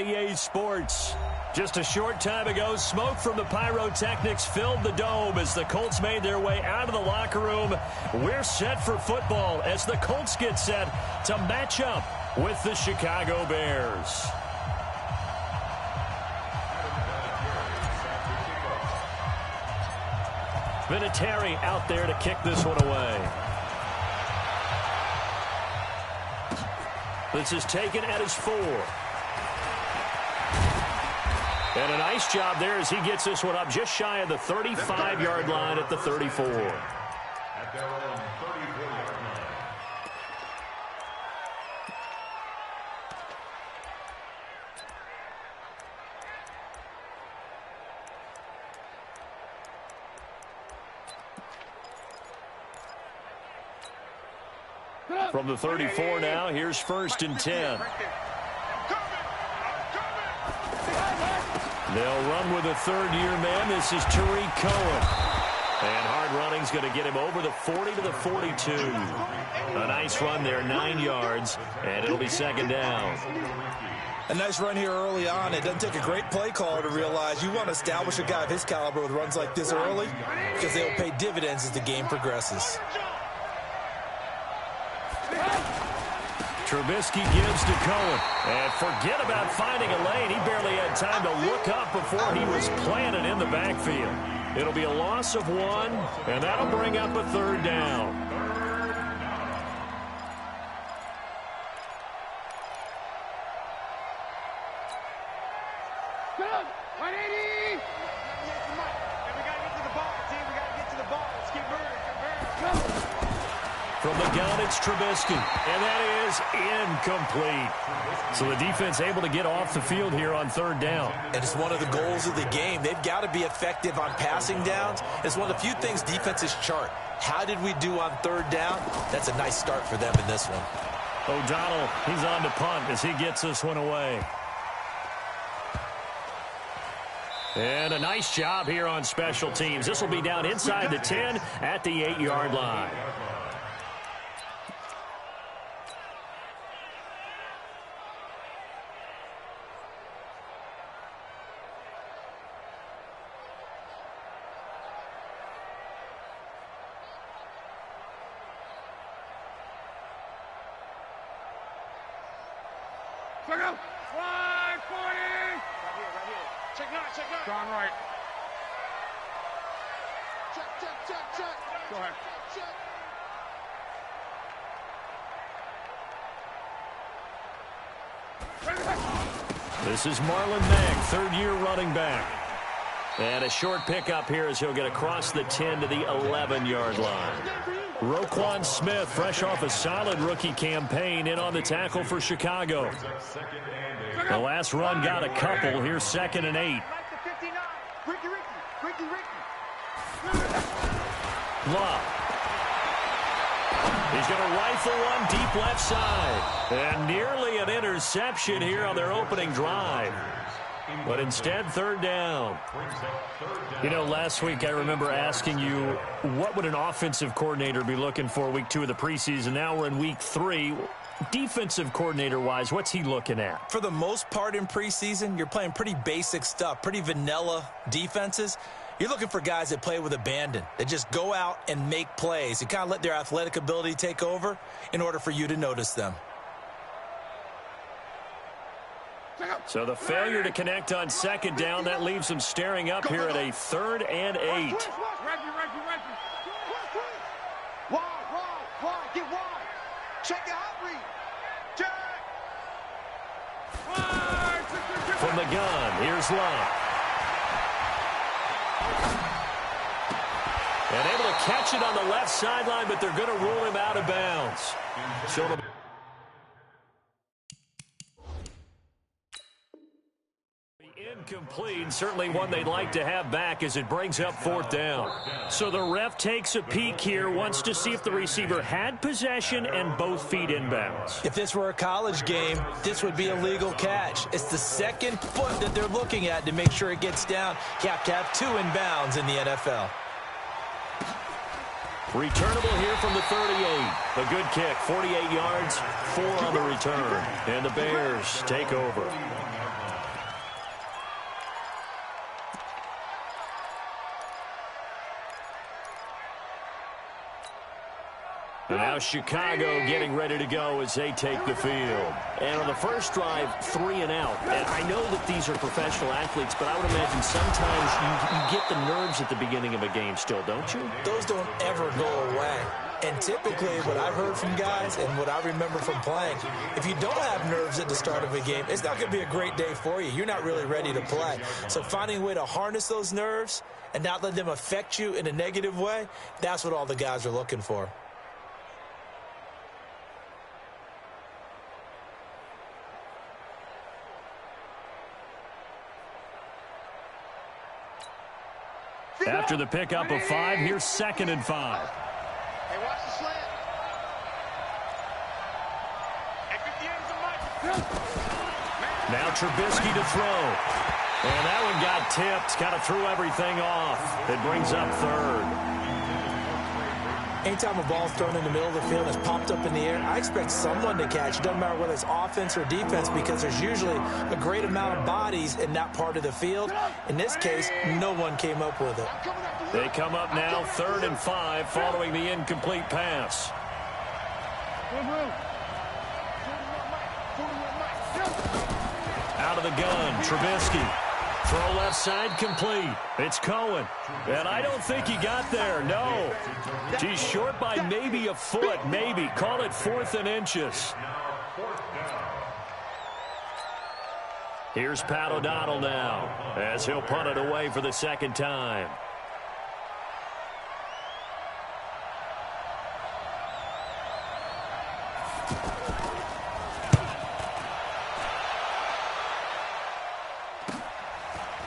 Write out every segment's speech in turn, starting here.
EA Sports. Just a short time ago, smoke from the pyrotechnics filled the dome as the Colts made their way out of the locker room. We're set for football as the Colts get set to match up with the Chicago Bears. Vinatieri out there to kick this one away. This is taken at his 4. And a nice job there as he gets this one up just shy of the 35-yard line at the 34. At their own 34-yard line. From the 34 now, here's 1st and 10. They'll run with a third-year man. This is Tariq Cohen. And hard running's going to get him over the 40 to the 42. A nice run there, 9 yards, and it'll be 2nd down. A nice run here early on. It doesn't take a great play caller to realize you want to establish a guy of his caliber with runs like this early because they'll pay dividends as the game progresses. Trubisky gives to Cohen. And forget about finding a lane. He barely had time to look up before he was planted in the backfield. It'll be a loss of 1, and that'll bring up a 3rd down. Good. 180. We got to get to the ball, team. We got to get to the ball. Let's keep moving. From the gun, it's Trubisky, and that is incomplete. So the defense able to get off the field here on 3rd down. And it's one of the goals of the game. They've got to be effective on passing downs. It's one of the few things defenses chart. How did we do on 3rd down? That's a nice start for them in this one. O'Donnell, he's on to punt as he gets this one away. And a nice job here on special teams. This will be down inside the 10 at the 8-yard line. Check out. 540. Right here. Check 9, check 9. Gone right. Check. Go ahead. Check. This is Marlon Mack, 3rd-year running back. And a short pickup here as he'll get across the 10 to the 11-yard line. Roquan Smith, fresh off a solid rookie campaign, in on the tackle for Chicago. The last run got a couple. Here's 2nd and 8. Love. He's going to rifle one deep left side. And nearly an interception here on their opening drive. But instead, 3rd down. You know, last week I remember asking you, what would an offensive coordinator be looking for week 2 of the preseason? Now we're in week 3. Defensive coordinator-wise, what's he looking at? For the most part in preseason, you're playing pretty basic stuff, pretty vanilla defenses. You're looking for guys that play with abandon, that just go out and make plays. You kind of let their athletic ability take over in order for you to notice them. So the failure to connect on 2nd down, that leaves them staring up here at a 3rd and 8. Wide. Get wide. Check the hot read. Check. From the gun, here's Love. And able to catch it on the left sideline, but they're going to rule him out of bounds. So incomplete, certainly one they'd like to have back as it brings up 4th down. So the ref takes a peek here, wants to see if the receiver had possession and both feet inbounds. If this were a college game, this would be a legal catch. It's the 2nd foot that they're looking at to make sure it gets down. You have to have 2 inbounds in the NFL. Returnable here from the 38. A good kick, 48 yards, 4 on the return. And the Bears take over. And now Chicago getting ready to go as they take the field. And on the first drive, 3 and out. And I know that these are professional athletes, but I would imagine sometimes you get the nerves at the beginning of a game still, don't you? Those don't ever go away. And typically what I've heard from guys and what I remember from playing, if you don't have nerves at the start of a game, it's not going to be a great day for you. You're not really ready to play. So finding a way to harness those nerves and not let them affect you in a negative way, that's what all the guys are looking for. After the pickup of 5, here's 2nd and 5. Hey, watch the slant. Now Trubisky to throw. And that one got tipped. Kind of threw everything off. It brings up 3rd. Anytime a ball's thrown in the middle of the field and it's popped up in the air, I expect someone to catch. It doesn't matter whether it's offense or defense because there's usually a great amount of bodies in that part of the field. In this case, no one came up with it. They come up now 3rd and 5 following the incomplete pass. Out of the gun, Trubisky. Throw left side complete. It's Cohen. And I don't think he got there. No. He's short by maybe a foot. Maybe. Call it 4th and inches. Here's Pat O'Donnell now as he'll punt it away for the 2nd time.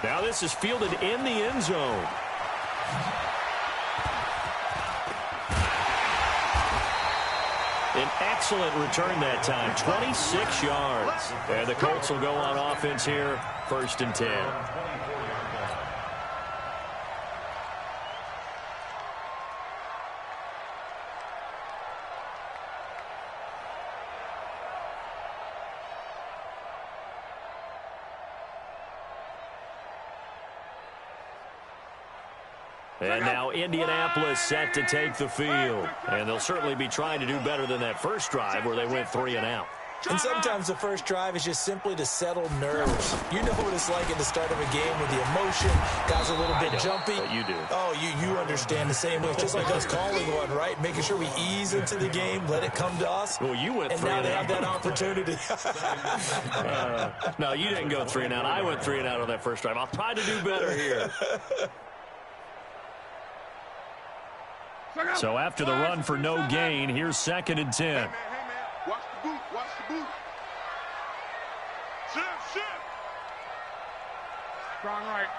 Now this is fielded in the end zone. An excellent return that time, 26 yards. And the Colts will go on offense here, 1st and 10. And now Indianapolis set to take the field. And they'll certainly be trying to do better than that first drive where they went 3 and out. And sometimes the first drive is just simply to settle nerves. You know what it's like at the start of a game with the emotion. Guys are a little bit jumpy. But you do. Oh, you understand the same way. It's just like us calling one, right? Making sure we ease into the game, let it come to us. Well, you went 3 and out. And now they have that opportunity. No, you didn't go 3 and out. I went 3 and out on that first drive. I'll try to do better here. So after the run for no gain, here's 2nd and 10. Hey, man. Watch the boot. Watch the boot. Shift. Strong right.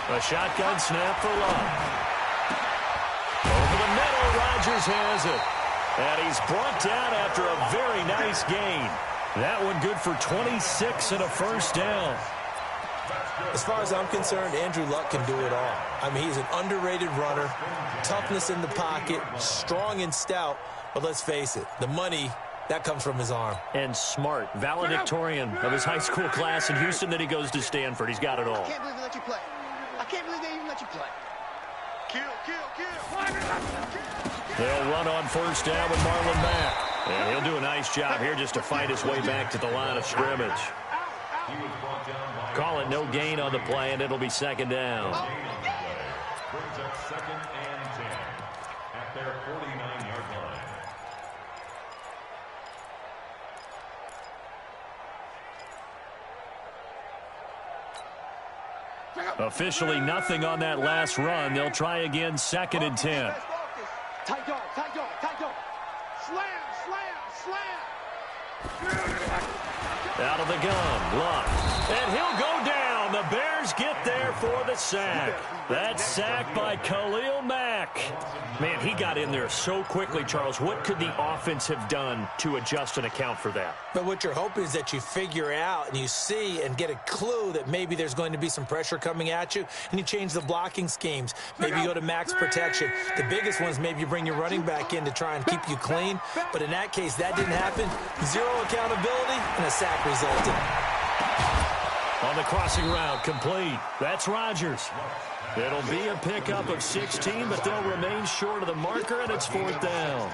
A shotgun snap for Love. Over the middle, Rodgers has it. And he's brought down after a very nice gain. That one good for 26 and a first down. As far as I'm concerned, Andrew Luck can do it all. I mean, he's an underrated runner, toughness in the pocket, strong and stout. But let's face it, the money, that comes from his arm. And smart, valedictorian of his high school class in Houston. Then he goes to Stanford. He's got it all. I can't believe they let you play. I can't believe they even let you play. Kill. They'll run on first down with Marlon Mack. And he'll do a nice job here just to fight his way back to the line of scrimmage. Call it no gain on the play, and it'll be 2nd down. Brings up 2nd and 10 at their 49-yard line. Officially nothing on that last run. They'll try again, 2nd and 10. Tight dog. Slam. Out of the gun, Luck. And he'll go down. The Bears get there for the sack. That sack by Khalil Mack. Man, he got in there so quickly, Charles. What could the offense have done to adjust and account for that? But what you're hoping is that you figure out and you see and get a clue that maybe there's going to be some pressure coming at you, and you change the blocking schemes. Maybe you go to max protection. The biggest one is maybe you bring your running back in to try and keep you clean. But in that case, that didn't happen. Zero accountability, and a sack resulted. On the crossing route, complete. That's Rodgers. It'll be a pickup of 16, but they'll remain short of the marker, and it's 4th down.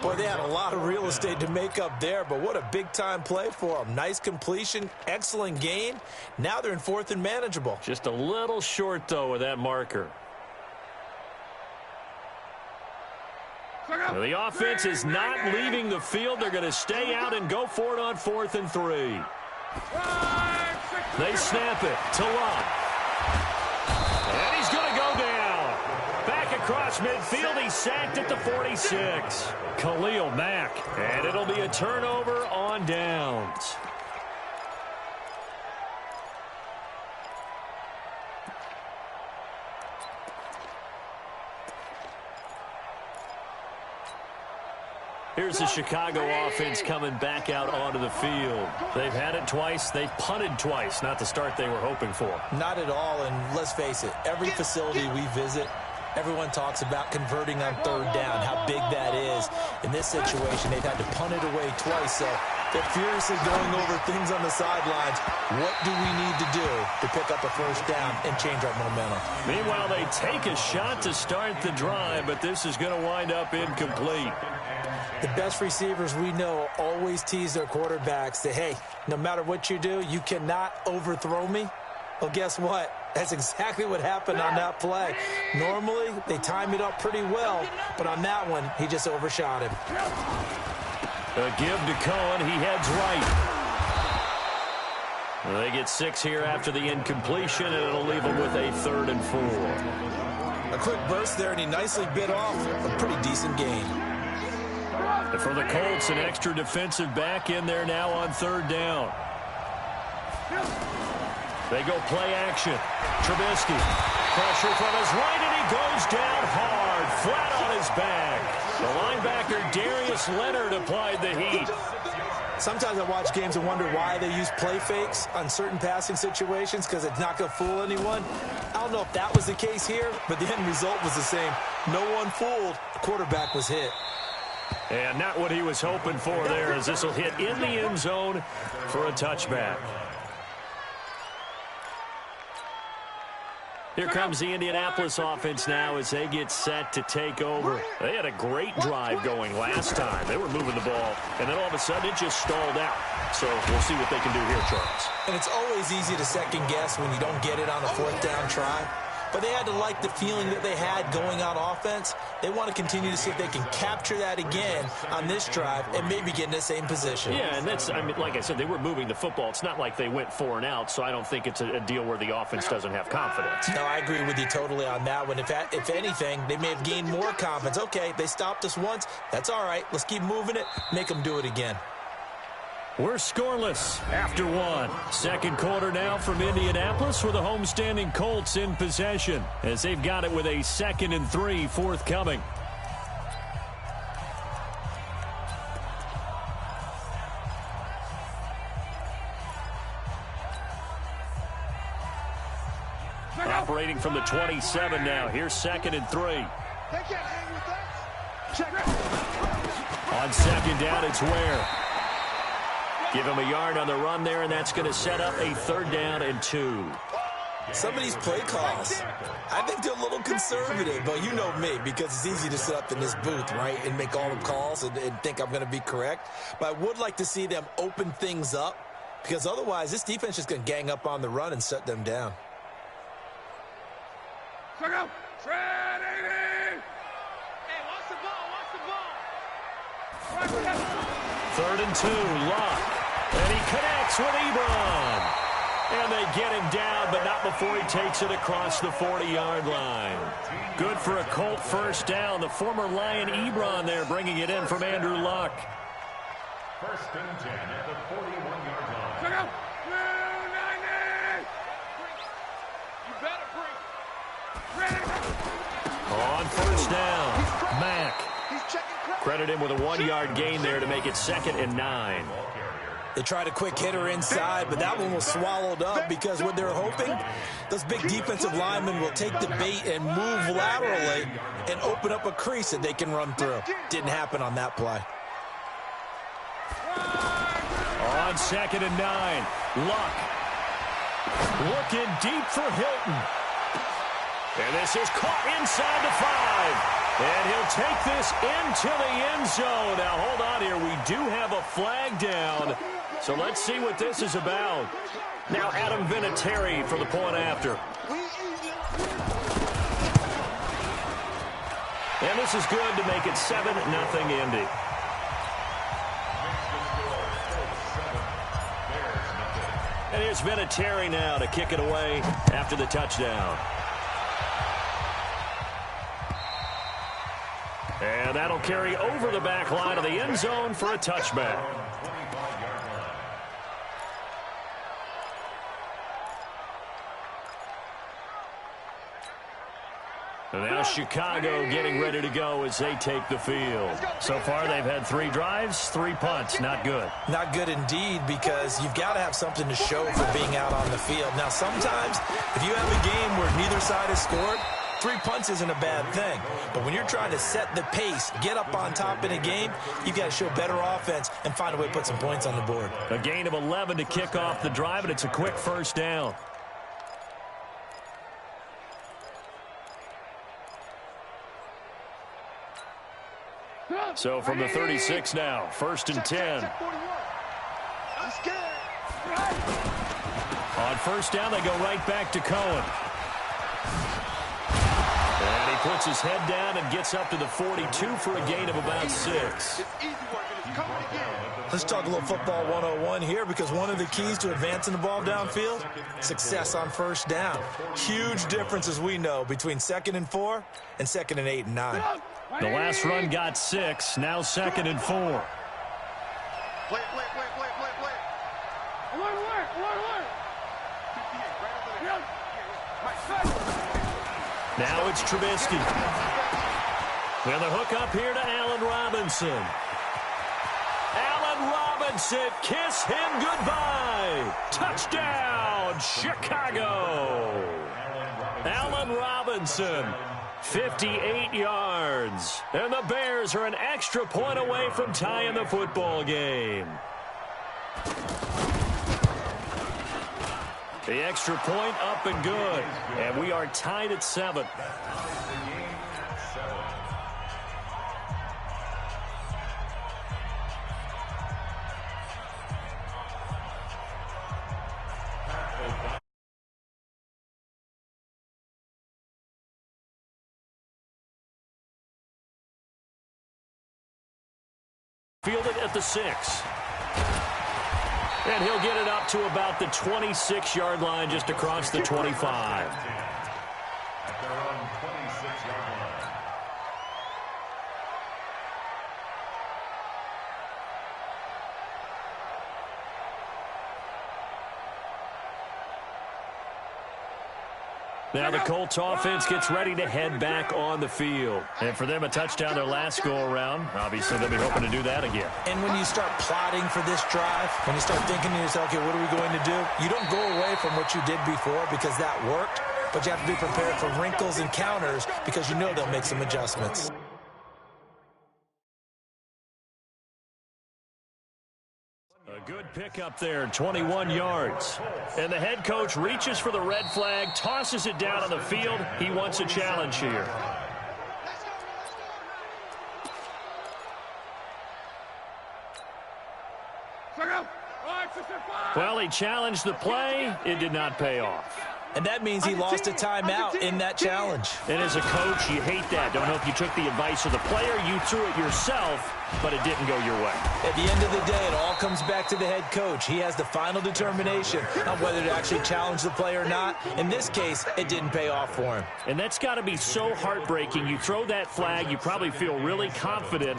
Boy, they had a lot of real estate to make up there, but what a big-time play for them. Nice completion, excellent gain. Now they're in 4th and manageable. Just a little short, though, with that marker. Now, the offense is not leaving the field. They're going to stay out and go for it on 4th and 3. They snap it to Luck. And he's going to go down. Back across midfield. He's sacked at the 46. Khalil Mack. And it'll be a turnover on downs. Here's the Chicago offense coming back out onto the field. They've had it twice. They've punted twice. Not the start they were hoping for. Not at all, and let's face it, every facility we visit, everyone talks about converting on 3rd down, how big that is. In this situation, they've had to punt it away twice, so they're furiously going over things on the sidelines. What do we need to do to pick up a 1st down and change our momentum? Meanwhile, they take a shot to start the drive, but this is going to wind up incomplete. The best receivers we know always tease their quarterbacks that, hey, no matter what you do, you cannot overthrow me. Well, guess what? That's exactly what happened on that play. Normally, they time it up pretty well, but on that one, he just overshot him. A give to Cohen. He heads right. Well, they get 6 here after the incompletion, and it'll leave them with a 3rd and 4. A quick burst there, and he nicely bit off a pretty decent gain. And for the Colts, an extra defensive back in there now on 3rd down. They go play action. Trubisky. Pressure from his right, and he goes down hard, flat on his back. The linebacker, Darius Leonard, applied the heat. Sometimes I watch games and wonder why they use play fakes on certain passing situations, because it's not going to fool anyone. I don't know if that was the case here, but the end result was the same. No one fooled. The quarterback was hit. And not what he was hoping for there, as this will hit in the end zone for a touchback. Here comes the Indianapolis offense now as they get set to take over. They had a great drive going last time. They were moving the ball, and then all of a sudden it just stalled out. So we'll see what they can do here, Charles. And it's always easy to second guess when you don't get it on a 4th down try. But they had to like the feeling that they had going on offense. They want to continue to see if they can capture that again on this drive and maybe get in the same position. Yeah, and that's, I mean, like I said, they were moving the football. It's not like they went 4 and out, so I don't think it's a deal where the offense doesn't have confidence. No, I agree with you totally on that one. If anything, they may have gained more confidence. Okay, they stopped us once. That's all right. Let's keep moving it. Make them do it again. We're scoreless after 1. Second quarter now from Indianapolis with the homestanding Colts in possession as they've got it with a 2nd and 3 forthcoming. Operating from the 27 now. Here's 2nd and 3. They can't hang with us. Check it. On 2nd down, it's Ware. Give him a yard on the run there, and that's going to set up a 3rd down and 2. Some of these play calls, I think they're a little conservative, but you know me, because it's easy to sit up in this booth, right, and make all the calls and think I'm going to be correct. But I would like to see them open things up, because otherwise this defense is going to gang up on the run and shut them down. Check out. Hey, watch the ball. 3rd and 2, Luck. And he connects with Ebron. And they get him down, but not before he takes it across the 40-yard line. Good for a Colt 1st down. The former Lion Ebron there bringing it in from Andrew Luck. 1st and 10 at the 41-yard line. Check out. You better bring. On 1st down, Mack. Credit him with a 1-yard gain there to make it 2nd and 9. They tried a quick hitter inside, but that one was swallowed up because what they're hoping, those big defensive linemen will take the bait and move laterally and open up a crease that they can run through. Didn't happen on that play. On 2nd and 9, Luck. Looking deep for Hilton. And this is caught inside the 5. And he'll take this into the end zone. Now, hold on here. We do have a flag down. So let's see what this is about. Now, Adam Vinatieri for the point after. And this is good to make it 7-0 Indy. And here's Vinatieri now to kick it away after the touchdown. And that'll carry over the back line of the end zone for a touchback. And now Chicago getting ready to go as they take the field. So far, they've had 3 drives, 3 punts. Not good. Not good indeed, because you've got to have something to show for being out on the field. Now, sometimes, if you have a game where neither side has scored, 3 punts isn't a bad thing. But when you're trying to set the pace, get up on top in a game, you've got to show better offense and find a way to put some points on the board. A gain of 11 to kick off the drive, and it's a quick first down. So from the 36 now, 1st and 10. I'm scared. On first down, they go right back to Cohen. And he puts his head down and gets up to the 42 for a gain of about 6. It's easy work, and it's coming again. Let's talk a little football 101 here, because one of the keys to advancing the ball downfield, success on first down. Huge difference, as we know, between 2nd and 4 and 2nd and 8 and 9. The last run got 6, now 2nd and 4. Play. Alert. Now it's Trubisky. And the hook up here to Allen Robinson. Allen Robinson, kiss him goodbye. Touchdown, Chicago. Allen Robinson, 58 yards. And the Bears are an extra point away from tying the football game. The extra point up and good. And we are tied at 7. Fielded at the 6. And he'll get it up to about the 26-yard line, just across the 25. At their own 26-yard line. Now the Colts offense gets ready to head back on the field. And for them, a touchdown their last go-around. Obviously, they'll be hoping to do that again. And when you start plotting for this drive, when you start thinking to yourself, okay, what are we going to do? You don't go away from what you did before because that worked, but you have to be prepared for wrinkles and counters because you know they'll make some adjustments. A good pickup there, 21 yards. And the head coach reaches for the red flag, tosses it down on the field. He wants a challenge here. Well, he challenged the play. It did not pay off. And that means he lost a timeout in that challenge. And as a coach, you hate that. Don't know if you took the advice of the player. You threw it yourself, but it didn't go your way. At the end of the day, it all comes back to the head coach. He has the final determination on whether to actually challenge the play or not. In this case, it didn't pay off for him. And that's got to be so heartbreaking. You throw that flag, you probably feel really confident,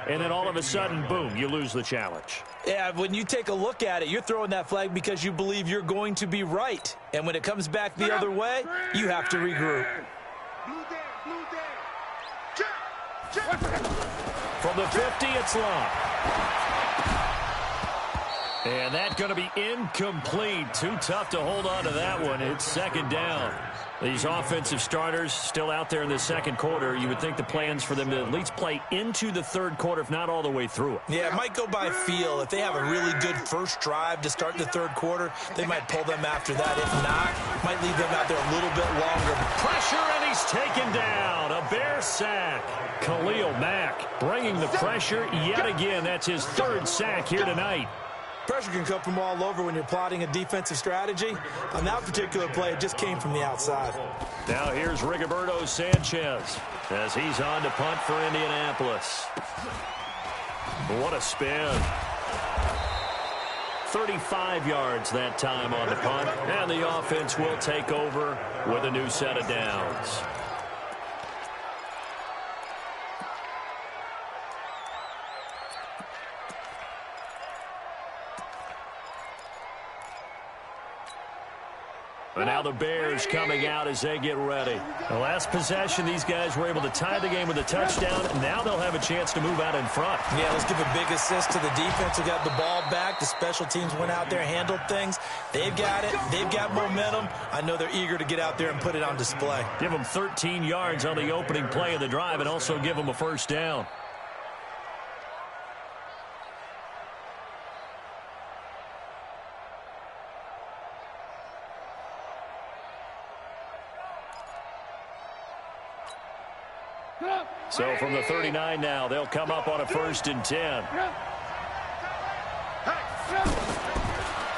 and then all of a sudden, boom, you lose the challenge. Yeah, when you take a look at it, you're throwing that flag because you believe you're going to be right. And when it comes back the other way, you have to regroup. From the 50, it's long. And that's going to be incomplete. Too tough to hold on to that one. It's second down. These offensive starters still out there in the second quarter. You would think the plans for them to at least play into the third quarter, if not all the way through it. Yeah, it might go by feel. If they have a really good first drive to start the third quarter, they might pull them after that. If not, might leave them out there a little bit longer. Pressure, and he he's taken down. A Bear sack. Khalil Mack bringing the pressure yet again. That's his third sack here tonight. Pressure can come from all over when you're plotting a defensive strategy. On that particular play, it just came from the outside. Now here's Rigoberto Sanchez as he's on to punt for Indianapolis. What a spin. 35 yards that time on the punt, and the offense will take over with a new set of downs. And now the Bears coming out as they get ready. The last possession, these guys were able to tie the game with a touchdown. Now they'll have a chance to move out in front. Yeah, let's give a big assist to the defense who got the ball back. The special teams went out there, handled things. They've got it. They've got momentum. I know they're eager to get out there and put it on display. Give them 13 yards on the opening play of the drive and also give them a first down. So from the 39 now, they'll come up on a 1st and 10.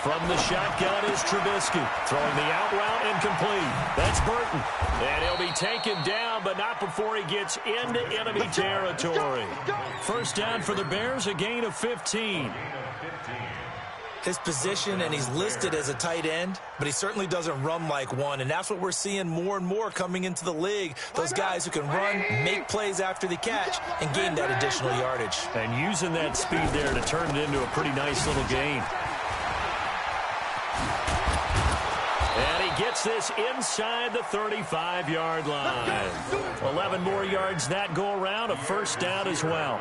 From the shotgun is Trubisky. Throwing the out route incomplete. That's Burton. And he'll be taken down, but not before he gets into enemy territory. First down for the Bears, a gain of 15. His position, and he's listed as a tight end, but he certainly doesn't run like one, and that's what we're seeing more and more coming into the league. Those guys who can run, make plays after the catch, and gain that additional yardage. And using that speed there to turn it into a pretty nice little gain. And he gets this inside the 35-yard line. 11 more yards that go around, a first down as well.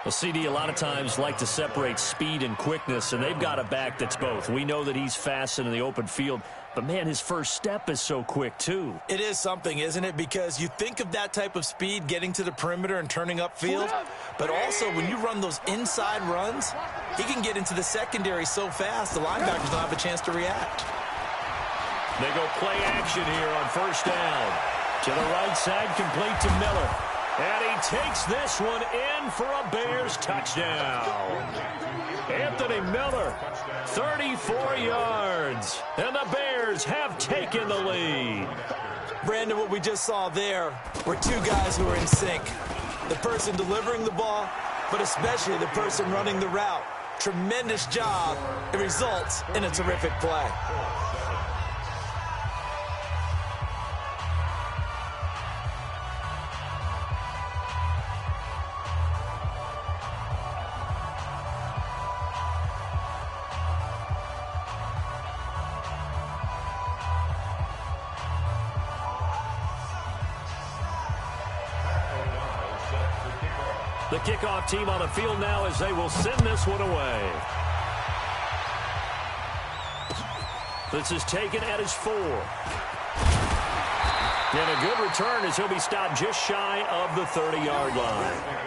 Well, CD, a lot of times like to separate speed and quickness, and they've got a back that's both. We know that he's fast in the open field, but, man, his first step is so quick, too. It is something, isn't it? Because you think of that type of speed getting to the perimeter and turning upfield, but also when you run those inside runs, he can get into the secondary so fast the linebackers don't have a chance to react. They go play action here on first down. To the right side, complete to Miller. And he takes this one in for a Bears touchdown. Anthony Miller, 34 yards. And the Bears have taken the lead. Brandon, what we just saw there were two guys who are in sync. The person delivering the ball, but especially the person running the route. Tremendous job. It results in a terrific play. The kickoff team on the field now as they will send this one away. This is taken at his 4. And a good return as he'll be stopped just shy of the 30-yard line.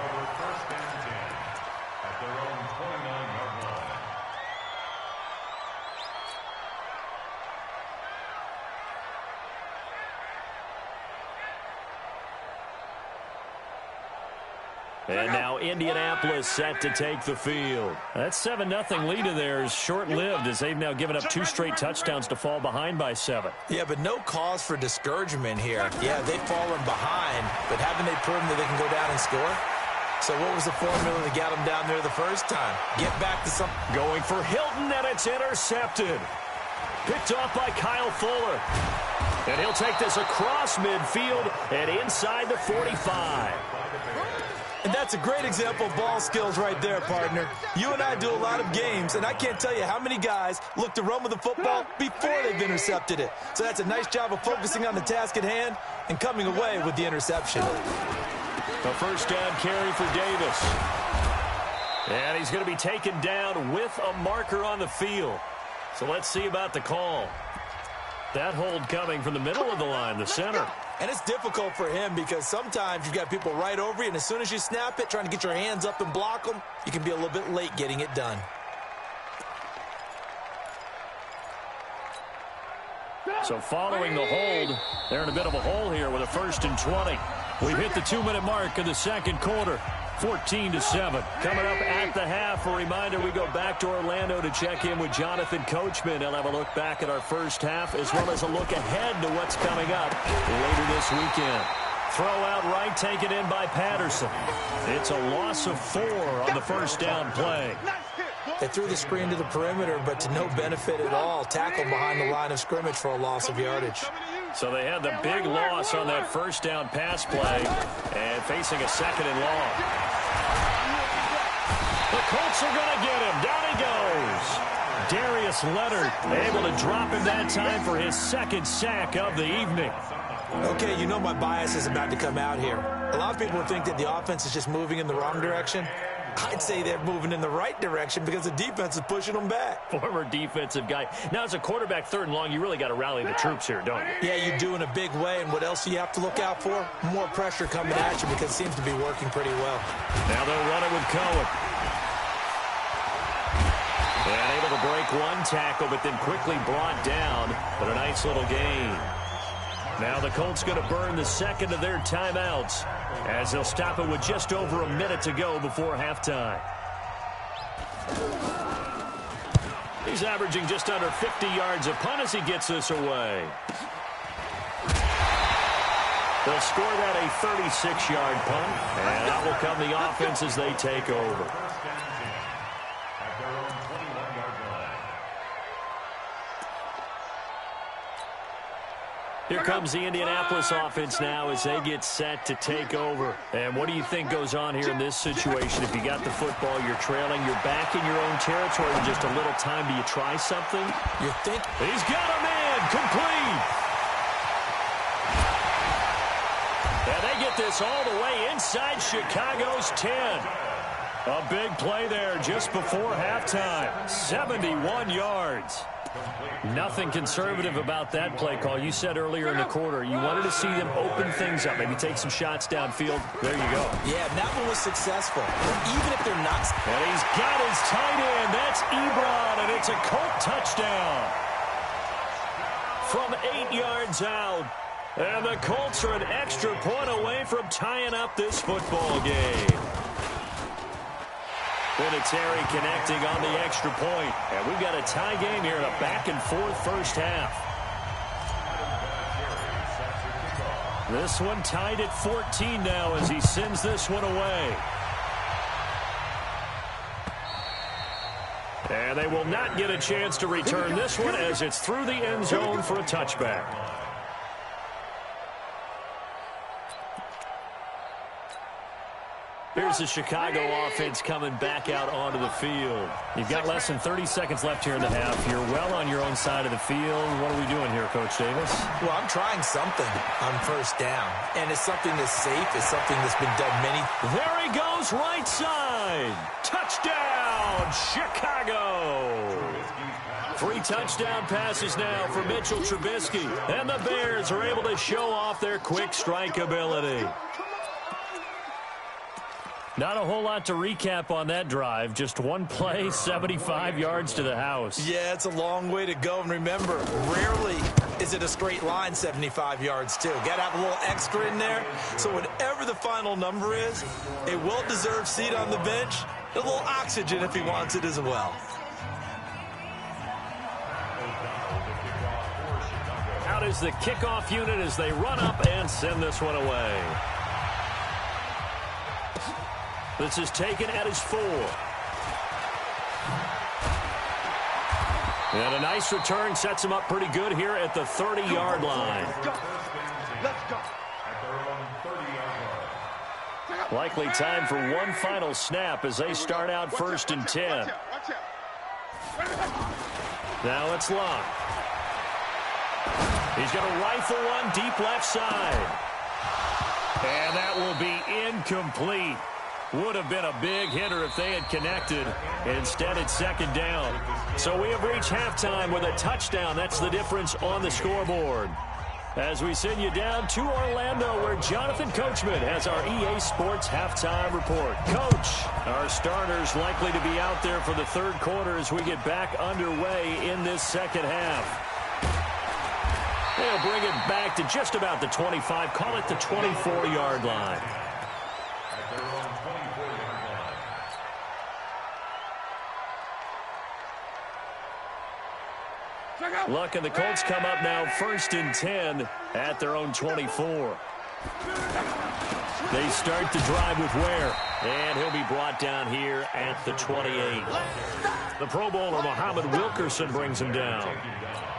And now Indianapolis set to take the field. That 7-0 lead in there is short-lived as they've now given up 2 straight touchdowns to fall behind by 7. Yeah, but no cause for discouragement here. Yeah, they've fallen behind, but haven't they proven that they can go down and score? So what was the formula that got them down there the first time? Get back to something. Going for Hilton, and it's intercepted. Picked off by Kyle Fuller. And he'll take this across midfield and inside the 45. And that's a great example of ball skills right there, partner. You and I do a lot of games, and I can't tell you how many guys look to run with the football before they've intercepted it. So that's a nice job of focusing on the task at hand and coming away with the interception. A first down carry for Davis. And he's going to be taken down with a marker on the field. So let's see about the call. That hold coming from the middle of the line, the center. And it's difficult for him because sometimes you've got people right over you, and as soon as you snap it, trying to get your hands up and block them, you can be a little bit late getting it done. So following the hold, they're in a bit of a hole here with a 1st and 20. We've hit the 2-minute mark of the second quarter. 14-7. Coming up at the half, a reminder we go back to Orlando to check in with Jonathan Coachman. He'll have a look back at our first half as well as a look ahead to what's coming up later this weekend. Throw out right, taken in by Patterson. It's a loss of 4 on the first down play. They threw the screen to the perimeter, but to no benefit at all. Tackled behind the line of scrimmage for a loss of yardage. So they had the big loss on that first down pass play and facing a 2nd and long. The Colts are going to get him. Down he goes. Darius Leonard able to drop him that time for his 2nd sack of the evening. Okay, you know my bias is about to come out here. A lot of people would think that the offense is just moving in the wrong direction. I'd say they're moving in the right direction because the defense is pushing them back. Former defensive guy. Now, as a quarterback, 3rd and long, you really got to rally the troops here, don't you? Yeah, you do in a big way. And what else do you have to look out for? More pressure coming at you because it seems to be working pretty well. Now they'll run it with Cohen. And able to break one tackle, but then quickly brought down. But a nice little gain. Now the Colts going to burn the 2nd of their timeouts as they'll stop it with just over a minute to go before halftime. He's averaging just under 50 yards a punt as he gets this away. They'll score that a 36-yard punt, and out will come the offense as they take over. Here comes the Indianapolis offense now as they get set to take over. And what do you think goes on here in this situation? If you got the football, you're trailing, you're back in your own territory with just a little time. Do you try something? You think? He's got a man complete. And they get this all the way inside Chicago's 10. A big play there just before halftime. 71 yards. Nothing conservative about that play call. You said earlier in the quarter you wanted to see them open things up, maybe take some shots downfield. There you go. Yeah, that one was successful. Even if they're not. And he's got his tight end. That's Ebron, and it's a Colt touchdown. From 8 yards out. And the Colts are an extra point away from tying up this football game. Vinatieri connecting on the extra point. And we've got a tie game here in a back-and-forth first half. This one tied at 14 now as he sends this one away. And they will not get a chance to return this one as it's through the end zone for a touchback. Here's the Chicago offense coming back out onto the field. You've got less than 30 seconds left here in the half. You're well on your own side of the field. What are we doing here, Coach Davis? Well, I'm trying something on first down. And it's something that's safe. It's something that's been done many. There he goes, right side. Touchdown, Chicago. 3 touchdown passes now for Mitchell Trubisky. And the Bears are able to show off their quick strike ability. Not a whole lot to recap on that drive. Just one play, 75 yards to the house. Yeah, it's a long way to go. And remember, rarely is it a straight line 75 yards, too. Got to have a little extra in there. So whatever the final number is, a well-deserved seat on the bench, a little oxygen if he wants it as well. Out is the kickoff unit as they run up and send this one away. This is taken at his 4. And a nice return sets him up pretty good here at the 30-yard line. Let's go. Likely time for one final snap as they start out 1st and 10. Now it's locked. He's going to rifle one deep left side. And that will be incomplete. Would have been a big hitter if they had connected. Instead, it's 2nd down. So we have reached halftime with a touchdown. That's the difference on the scoreboard. As we send you down to Orlando, where Jonathan Coachman has our EA Sports halftime report. Coach, our starters likely to be out there for the 3rd quarter as we get back underway in this second half. They'll bring it back to just about the 25. Call it the 24-yard line. At their own 24-yard line. Luck and the Colts come up now 1st and 10 at their own 24. They start the drive with Ware, and he'll be brought down here at the 28. The Pro Bowler Muhammad Wilkerson brings him down.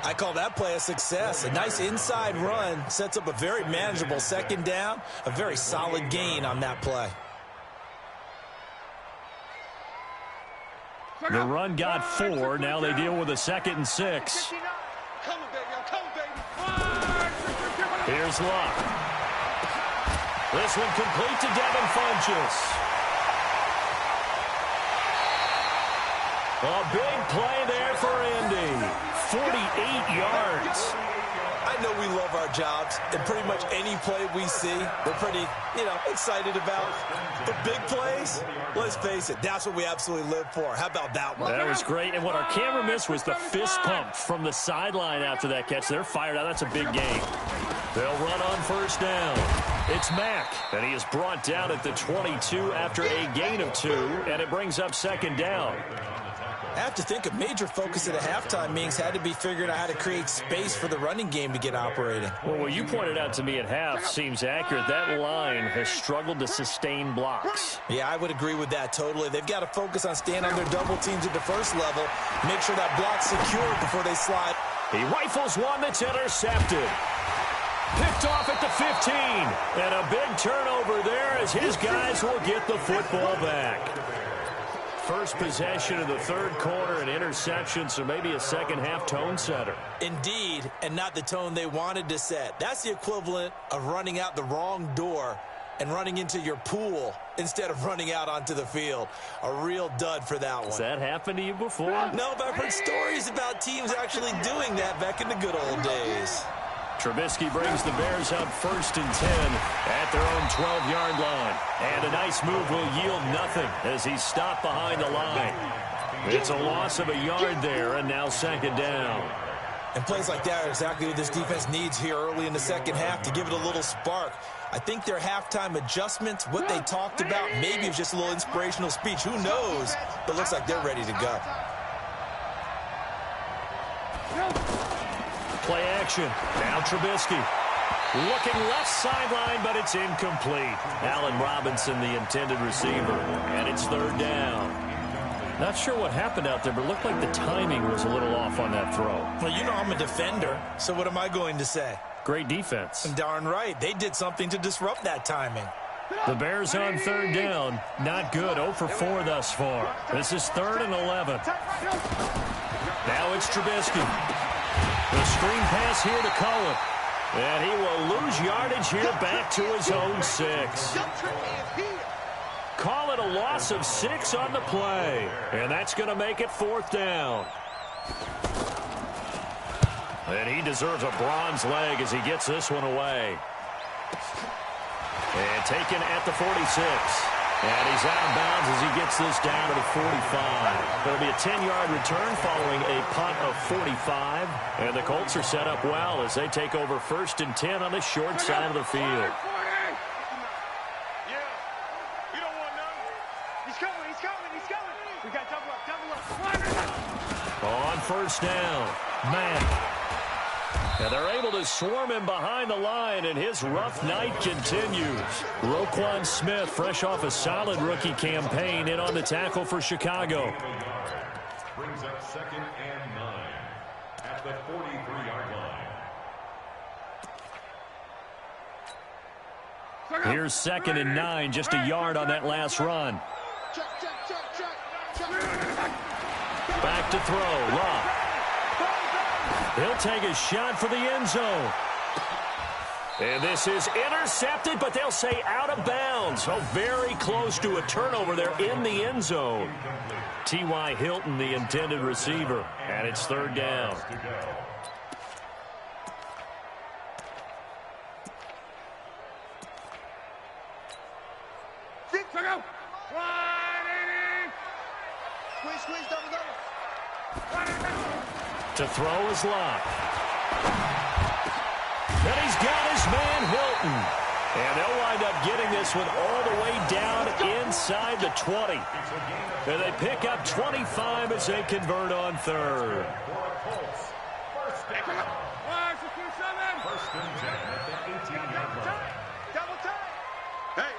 I call that play a success. A nice inside run sets up a very manageable 2nd down, a very solid gain on that play. The run got 4. Now they deal with a 2nd and 6. Here's Luck. This one complete to Devin Funchess. A big play there for Indy. 48 yards. I know we love our jobs, and pretty much any play we see, we're pretty, excited about. But big plays, let's face it, that's what we absolutely live for. How about that one? That was great, and what our camera missed was the fist pump from the sideline after that catch. They're fired out. That's a big gain. They'll run on 1st down. It's Mack, and he is brought down at the 22 after a gain of 2, and it brings up 2nd down. I have to think a major focus at a halftime means had to be figuring out how to create space for the running game to get operating. Well, what you pointed out to me at half seems accurate. That line has struggled to sustain blocks. Yeah, I would agree with that totally. They've got to focus on staying on their double teams at the 1st level, make sure that block's secure before they slide. He rifles one that's intercepted. Picked off at the 15. And a big turnover there as his guys will get the football back. First possession of the 3rd quarter, an interception, so maybe a second-half tone setter. Indeed, and not the tone they wanted to set. That's the equivalent of running out the wrong door and running into your pool instead of running out onto the field. A real dud for that one. Has that happened to you before? No, but I've heard stories about teams actually doing that back in the good old days. Trubisky brings the Bears up 1st and 10 at their own 12-yard line. And a nice move will yield nothing as he's stopped behind the line. It's a loss of a yard there, and now 2nd down. And plays like that are exactly what this defense needs here early in the 2nd half to give it a little spark. I think their halftime adjustments, what they talked about, maybe it was just a little inspirational speech. Who knows? But it looks like they're ready to go. Play action. Now Trubisky. Looking left sideline, but it's incomplete. Allen Robinson, the intended receiver. And it's 3rd down. Not sure what happened out there, but it looked like the timing was a little off on that throw. Well, you know I'm a defender, so what am I going to say? Great defense. Darn right. They did something to disrupt that timing. The Bears on 3rd down. Not good. 0 for 4 thus far. This is 3rd and 11. Now it's Trubisky. The screen pass here to Cohen. And he will lose yardage here back to his own 6. Call it a loss of 6 on the play. And that's going to make it 4th down. And he deserves a bronze leg as he gets this one away. And taken at the 46. And he's out of bounds as he gets this down to the 45. There'll be a 10-yard return following a punt of 45. And the Colts are set up well as they take over 1st and 10 on the short side of the field. Yeah. You don't want none. He's coming. We got double up. On 1st down, Mack. And they're able to swarm him behind the line, and his rough night continues. Roquan Smith, fresh off a solid rookie campaign, in on the tackle for Chicago. Brings up 2nd and 9 at the 43-yard line. Here's 2nd and 9, just a yard on that last run. Back to throw, Luck. He'll take a shot for the end zone. And this is intercepted, but they'll say out of bounds. So very close to a turnover there in the end zone. T.Y. Hilton, the intended receiver, and it's 3rd down. To throw is Luck. And he's got his man Hilton. And they'll wind up getting this one all the way down inside the 20. And they pick up 25 as they convert on third. First and 10 at the 18-yard line. Double time. Hey.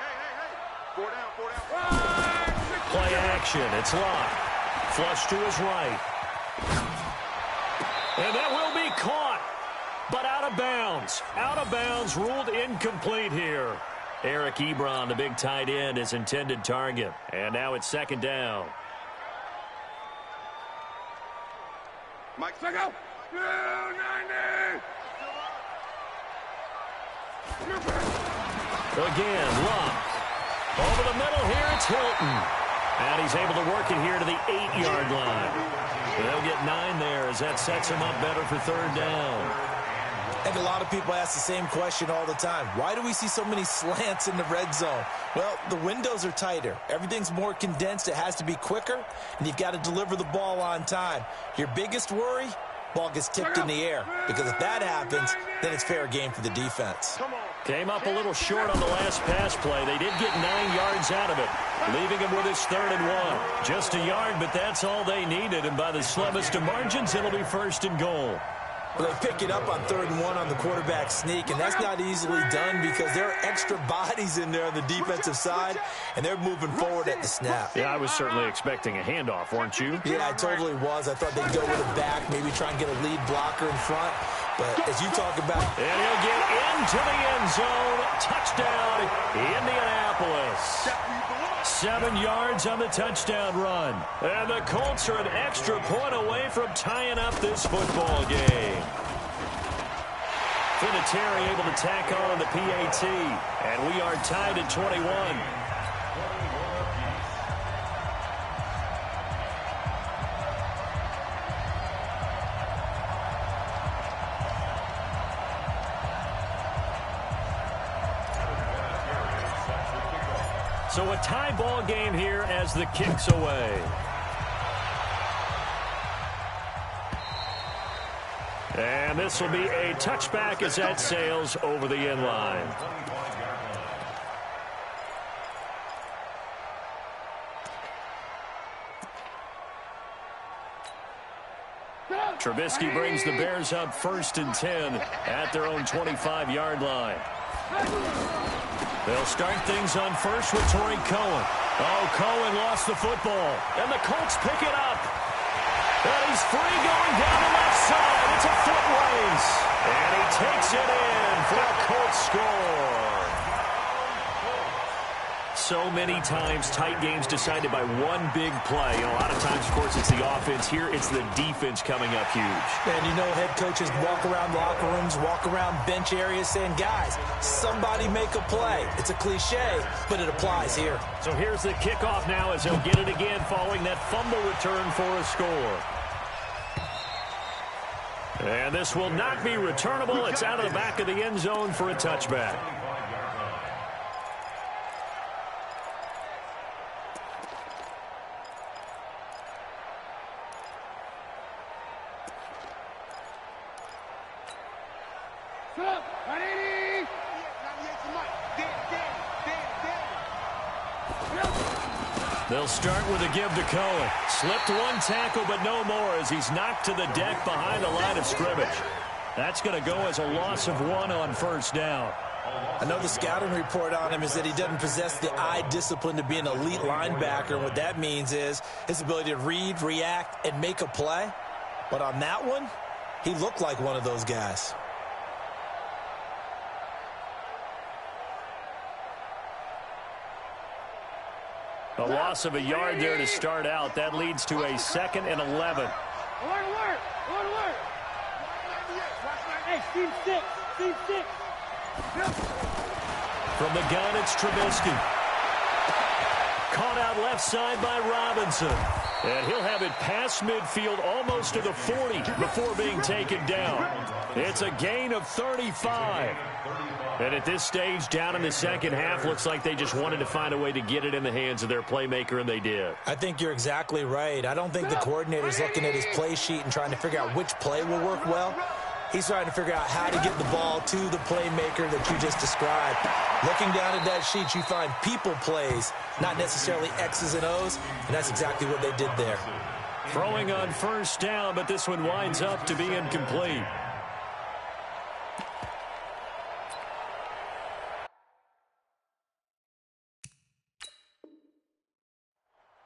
4 down. Play action. It's locked. Flush to his right. And that will be caught. But out of bounds. Out of bounds, ruled incomplete here. Eric Ebron, the big tight end, his intended target. And now it's second down. Mike, go. 290. Again, locked. Over the middle here, it's Hilton. And he's able to work it here to the 8-yard line. They'll get 9 there as that sets him up better for third down. I think a lot of people ask the same question all the time. Why do we see so many slants in the red zone? Well, the windows are tighter. Everything's more condensed. It has to be quicker, and you've got to deliver the ball on time. Your biggest worry, ball gets tipped in the air, because if that happens, then it's fair game for the defense. Came up a little short on the last pass play. They did get 9 yards out of it, leaving him with his 3rd and 1. Just a yard, but that's all they needed, and by the slimmest of margins, it'll be 1st and goal. Well, they pick it up on 3rd and 1 on the quarterback sneak, and that's not easily done because there are extra bodies in there on the defensive side, and they're moving forward at the snap. Yeah, I was certainly expecting a handoff, weren't you? Yeah, I totally was. I thought they'd go with a back, maybe try and get a lead blocker in front. But as you talk about... And he'll get into the end zone. Touchdown, Indianapolis. 7 yards on the touchdown run. And the Colts are an extra point away from tying up this football game. Vinatieri able to tack on the PAT. And we are tied at 21. So a tie ball game here as the kick's away. And this will be a touchback as that sails over the end line. Trubisky brings the Bears up 1st and 10 at their own 25-yard line. They'll start things on first with Torrey Cohen. Oh, Cohen lost the football. And the Colts pick it up. And he's free going down the left side. It's a foot race. And he takes it in for a Colts score. So many times tight games decided by one big play. A lot of times, of course, it's the offense. Here, it's the defense coming up huge. And you know head coaches walk around locker rooms, walk around bench areas saying, guys, somebody make a play. It's a cliche, but it applies here. So here's the kickoff now as they'll get it again following that fumble return for a score. And this will not be returnable. It's out of the back of the end zone for a touchback. They'll start with a give to Cohen. Slipped one tackle, but no more as he's knocked to the deck behind the line of scrimmage. That's going to go as a loss of 1 on 1st down. I know the scouting report on him is that he doesn't possess the eye discipline to be an elite linebacker. And what that means is his ability to read, react, and make a play. But on that one, he looked like one of those guys. A loss of a yard there to start out. That leads to a 2nd and 11. Alert, alert! Alert, alert! Hey, team 6! Team 6! From the gun, it's Trubisky. Caught out left side by Robinson. And he'll have it past midfield almost to the 40 before being taken down. It's a gain of 35. And at this stage, down in the second half, looks like they just wanted to find a way to get it in the hands of their playmaker, and they did. I think you're exactly right. I don't think the coordinator's looking at his play sheet and trying to figure out which play will work well. He's trying to figure out how to get the ball to the playmaker that you just described. Looking down at that sheet, you find people plays, not necessarily X's and O's, and that's exactly what they did there. Throwing on first down, but this one winds up to be incomplete.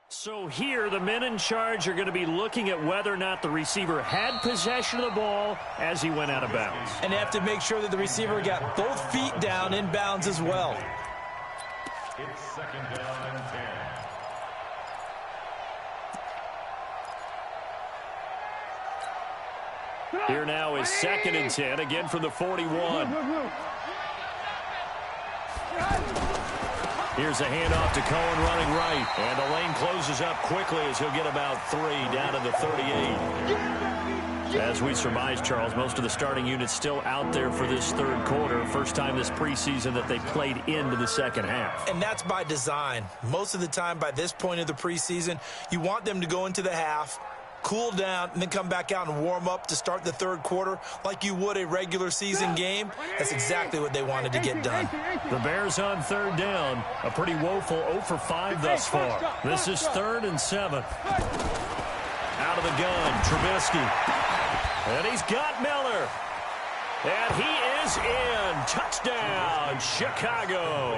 So here, the men in charge are going to be looking at whether or not the receiver had possession of the ball as he went out of bounds. And they have to make sure that the receiver got both feet down in bounds as well. It's second down and 10. Here now is second and 10, again from the 41. Here's a handoff to Cohen running right. And the lane closes up quickly as he'll get about 3 down to the 38. As we surmise, Charles, most of the starting units still out there for this third quarter. First time this preseason that they played into the second half. And that's by design. Most of the time by this point of the preseason, you want them to go into the half, cool down, and then come back out and warm up to start the third quarter like you would a regular season game. That's exactly what they wanted to get done. The Bears on third down. A pretty woeful 0 for 5 thus far. This is 3rd and 7. Out of the gun, Trubisky. And he's got Miller. And he is in. Touchdown, Chicago.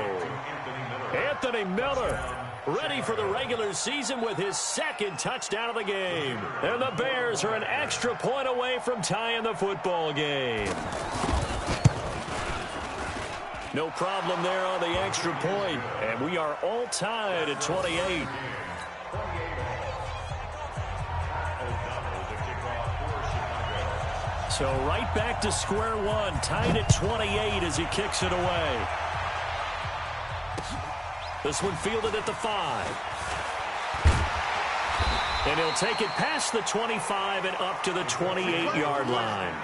Anthony Miller, ready for the regular season with his second touchdown of the game. And the Bears are an extra point away from tying the football game. No problem there on the extra point. And we are all tied at 28. So right back to square one, tied at 28 as he kicks it away. This one fielded at the 5. And he'll take it past the 25 and up to the 28-yard line.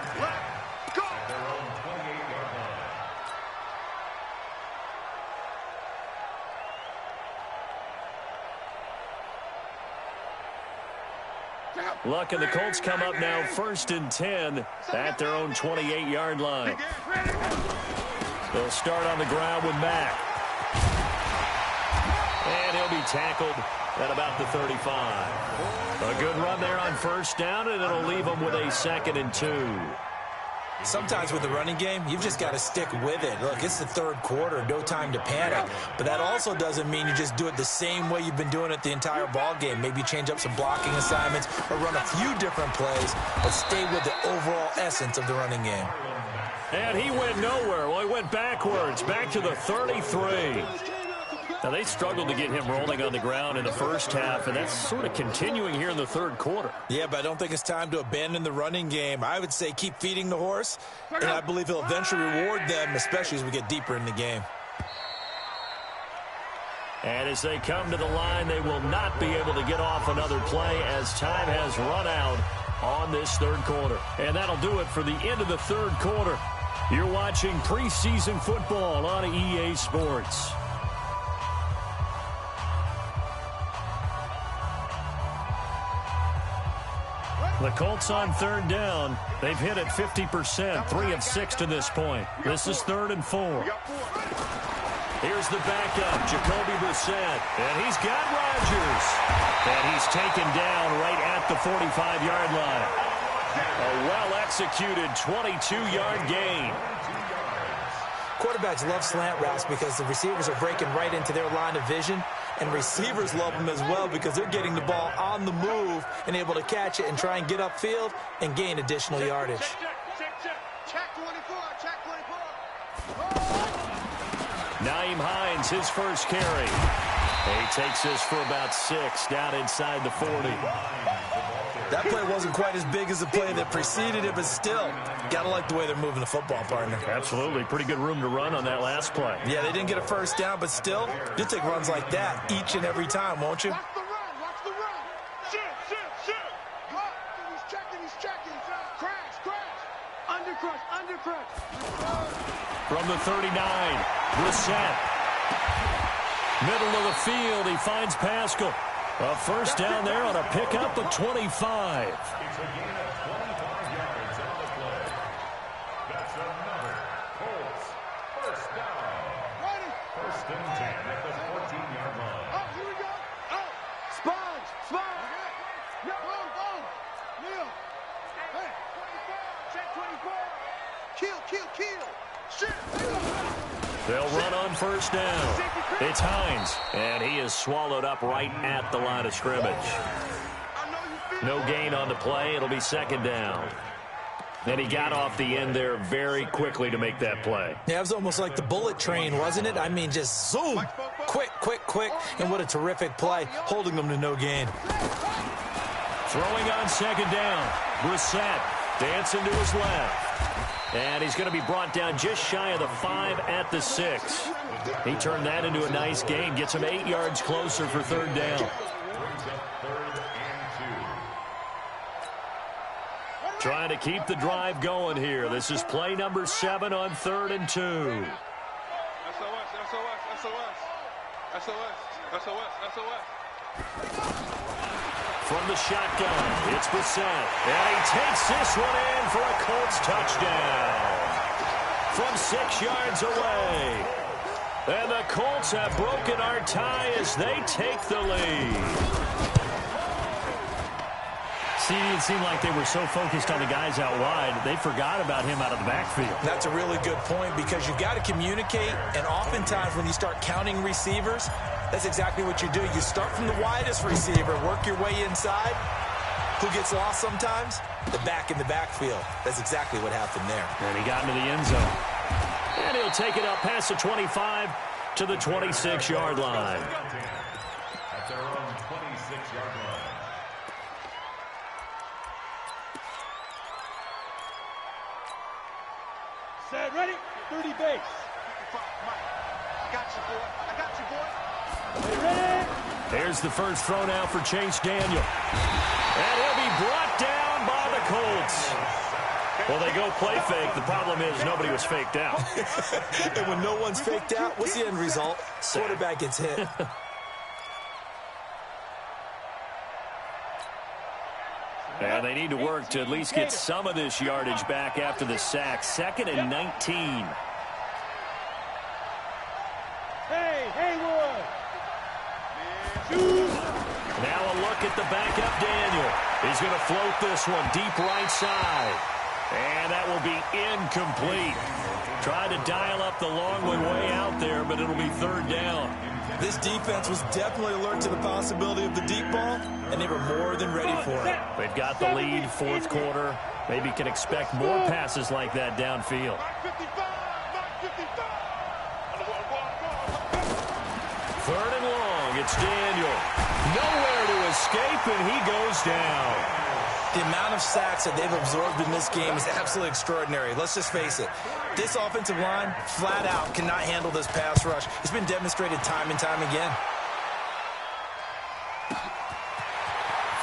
Luck and the Colts come up now 1st and 10 at their own 28-yard line. They'll start on the ground with Mack. And he'll be tackled at about the 35. A good run there on first down, and it'll leave them with a 2nd and 2. Sometimes with the running game, you've just got to stick with it. Look, it's the third quarter, no time to panic. But that also doesn't mean you just do it the same way you've been doing it the entire ball game. Maybe change up some blocking assignments or run a few different plays, but stay with the overall essence of the running game. And he went nowhere. Well, he went backwards, back to the 33. Now, they struggled to get him rolling on the ground in the first half, and that's sort of continuing here in the third quarter. Yeah, but I don't think it's time to abandon the running game. I would say keep feeding the horse, and I believe he'll eventually reward them, especially as we get deeper in the game. And as they come to the line, they will not be able to get off another play as time has run out on this third quarter. And that'll do it for the end of the third quarter. You're watching preseason football on EA Sports. The Colts on third down. They've hit it 50%, 3 of 6 to this point. This is 3rd and 4. Here's the backup, Jacoby Brissett. And he's got Rodgers. And he's taken down right at the 45-yard line. A well-executed 22-yard gain. Quarterbacks love slant routes because the receivers are breaking right into their line of vision, and receivers love them as well because they're getting the ball on the move and able to catch it and try and get upfield and gain additional yardage. Check 24, check 24. Nyheim Hines, his first carry. He takes this for about 6 down inside the 40. That play wasn't quite as big as the play that preceded it, but still, got to like the way they're moving the football, partner. Absolutely. Pretty good room to run on that last play. Yeah, they didn't get a first down, but still, you'll take runs like that each and every time, won't you? Watch the run, watch the run. Shoot. Look, he's checking. Crash. Undercrush. From the 39, Brissett. Middle of the field, he finds Pascal. A first down there on a pickup of 25. Kill. Shit. They'll run on first down. It's Hines, and he is swallowed up right at the line of scrimmage. No gain on the play. It'll be second down. And he got off the end there very quickly to make that play. Yeah, it was almost like the bullet train, wasn't it? I mean, just zoom. Quick. And what a terrific play, holding them to no gain. Throwing on second down. Brissett dancing to his left. And he's going to be brought down just shy of the 5 at the 6. He turned that into a nice gain. Gets him 8 yards closer for third down. Trying to keep the drive going here. This is play number 7 on 3rd and 2. From the shotgun, it's Brissett. And he takes this one in for a Colts touchdown. From 6 yards away. And the Colts have broken our tie as they take the lead. See, it seemed like they were so focused on the guys out wide, they forgot about him out of the backfield. That's a really good point because you've got to communicate, and oftentimes when you start counting receivers, that's exactly what you do. You start from the widest receiver, work your way inside. Who gets lost sometimes? The back in the backfield. That's exactly what happened there. And he got into the end zone. And he'll take it up past the 25 to the 26-yard line. At their own 26-yard line. Set, ready? 30 base. I got you, boy. Ready? There's the first throw now for Chase Daniel. And he'll be brought down by the Colts. Well, they go play fake. The problem is nobody was faked out. And when no one's faked out, what's the end result? Quarterback gets hit. And they need to work to at least get some of this yardage back after the sack. 2nd and 19. Hey, Wood. Now a look at the backup Daniel. He's going to float this one deep right side. And that will be incomplete. Tried to dial up the long way out there, but it'll be third down. This defense was definitely alert to the possibility of the deep ball, and they were more than ready for it. They've got the lead, fourth quarter. Maybe can expect more passes like that downfield. Third and long, it's Daniel. Nowhere to escape, and he goes down. The amount of sacks that they've absorbed in this game is absolutely extraordinary. Let's just face it. This offensive line, flat out, cannot handle this pass rush. It's been demonstrated time and time again.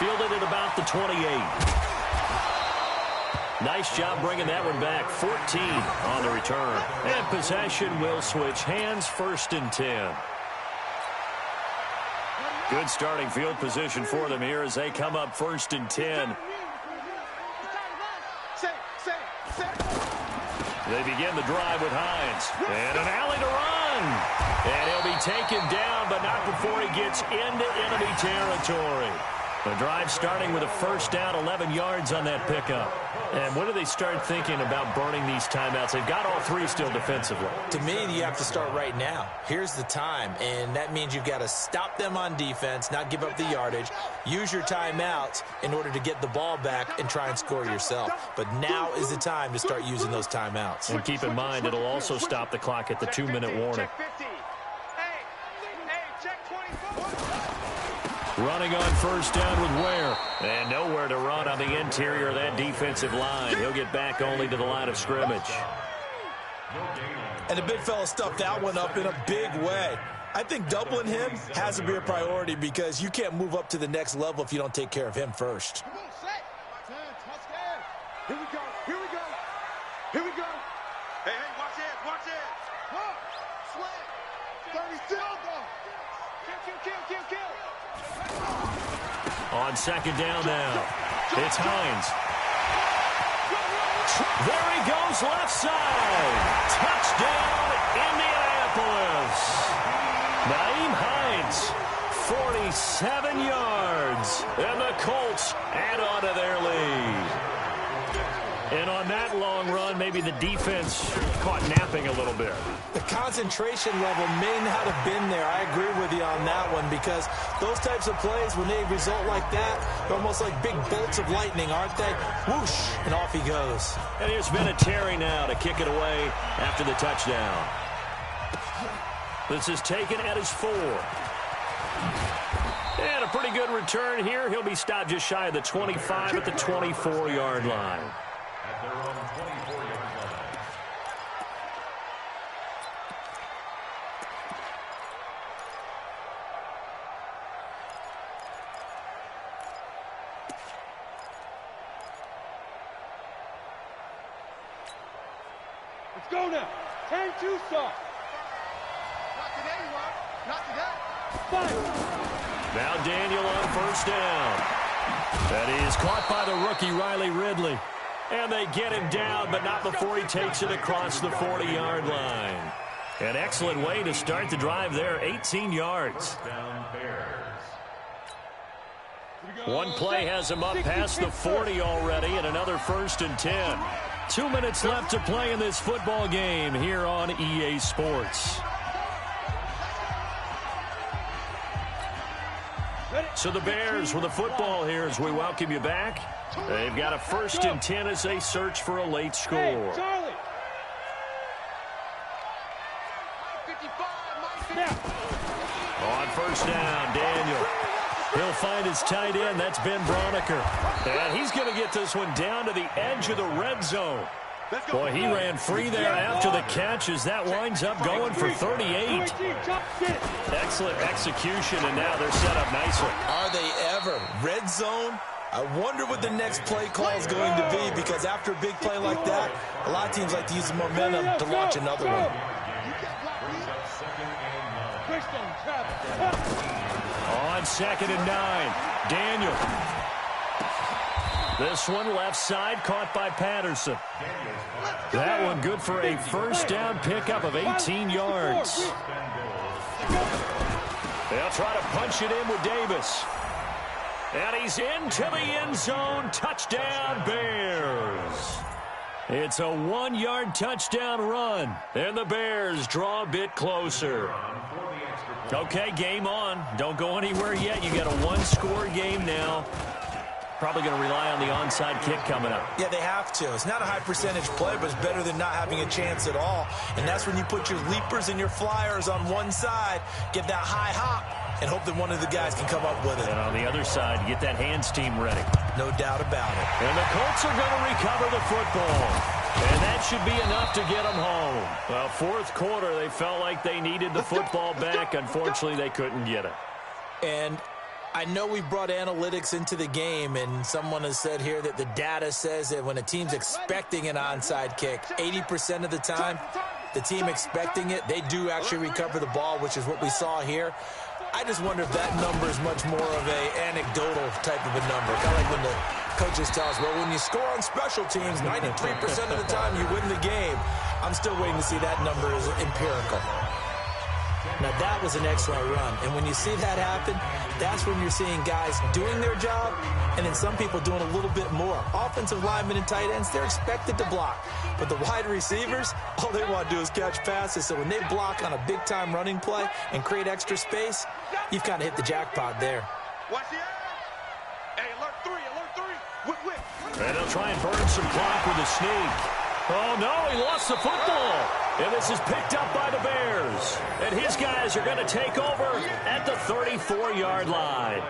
Fielded at about the 28. Nice job bringing that one back. 14 on the return. And possession will switch hands, 1st and 10. Good starting field position for them here as they come up 1st and 10. They begin the drive with Hines. And an alley to run. And he'll be taken down, but not before he gets into enemy territory. The drive starting with a first down, 11 yards on that pickup. And when do they start thinking about burning these timeouts? They've got all 3 still defensively. To me, you have to start right now. Here's the time, and that means you've got to stop them on defense, not give up the yardage, use your timeouts in order to get the ball back and try and score yourself. But now is the time to start using those timeouts. And keep in mind, it'll also stop the clock at the 2-minute warning. Running on first down with Ware. And nowhere to run on the interior of that defensive line. He'll get back only to the line of scrimmage. And the big fella stuffed that one up in a big way. I think doubling him has to be a priority because you can't move up to the next level if you don't take care of him first. Here we go. Hey, watch it. Slant. 32. Kill. On second down now, it's Hines. There he goes left side. Touchdown, Indianapolis. Nyheim Hines, 47 yards. And the Colts add on to their lead. And on that long long run, maybe the defense caught napping a little bit. The concentration level may not have been there. I agree with you on that one, because those types of plays, when they result like that, they're almost like big bolts of lightning, aren't they? Whoosh, and off he goes. And here's Vinatieri now to kick it away after the touchdown. This is taken at his 4. And a pretty good return here. He'll be stopped just shy of the 25 at the 24-yard line. At their own 24-yard line. Let's go now. Turn 2 soft. Not today, Rob. Not today. Fire. Now Daniel on first down. That is caught by the rookie Riley Ridley. And they get him down, but not before he takes it across the 40-yard line. An excellent way to start the drive there, 18 yards. Down Bears. One play has him up past the 40 already, and another 1st and 10. 2 minutes left to play in this football game here on EA Sports. So the Bears with the football here as we welcome you back. They've got a 1st and 10 as they search for a late score. Hey, Charlie. On first down, Daniel. He'll find his tight end. That's Ben Broniker. And he's going to get this one down to the edge of the red zone. Boy, he ran free there after the catch as that winds up going for 38. Excellent execution, and now they're set up nicely. Are they ever? Red zone? I wonder what the next play call is going to be, because after a big play like that, a lot of teams like to use the momentum to launch another one. On 2nd and 9, Daniel. This one left side, caught by Patterson. That one good for a first down pickup of 18 yards. They'll try to punch it in with Davis. And he's into the end zone. Touchdown, Bears. It's a 1-yard touchdown run. And the Bears draw a bit closer. Okay, game on. Don't go anywhere yet. You got a 1-score game now. Probably going to rely on the onside kick coming up. Yeah, they have to. It's not a high percentage play, but it's better than not having a chance at all. And that's when you put your leapers and your flyers on one side, get that high hop, and hope that one of the guys can come up with it. And on the other side, get that hands team ready. No doubt about it. And the Colts are going to recover the football. And that should be enough to get them home. Well, 4th quarter, they felt like they needed the football back. Unfortunately, they couldn't get it. And I know we brought analytics into the game, and someone has said here that the data says that when a team's expecting an onside kick, 80% of the time, the team expecting it, they do actually recover the ball, which is what we saw here. I just wonder if that number is much more of a anecdotal type of a number. Kind of like when the coaches tell us, well, when you score on special teams, 93% of the time you win the game. I'm still waiting to see that number is empirical. Now, that was an excellent run. And when you see that happen, that's when you're seeing guys doing their job and then some people doing a little bit more. Offensive linemen and tight ends, they're expected to block. But the wide receivers, all they want to do is catch passes. So when they block on a big-time running play and create extra space, you've kind of hit the jackpot there. Watch the edge. Hey, alert 3, alert 3. Whip. And they'll try and burn some clock with a sneak. Oh, no, he lost the football. And this is picked up by the Bears. And his guys are going to take over at the 34-yard line.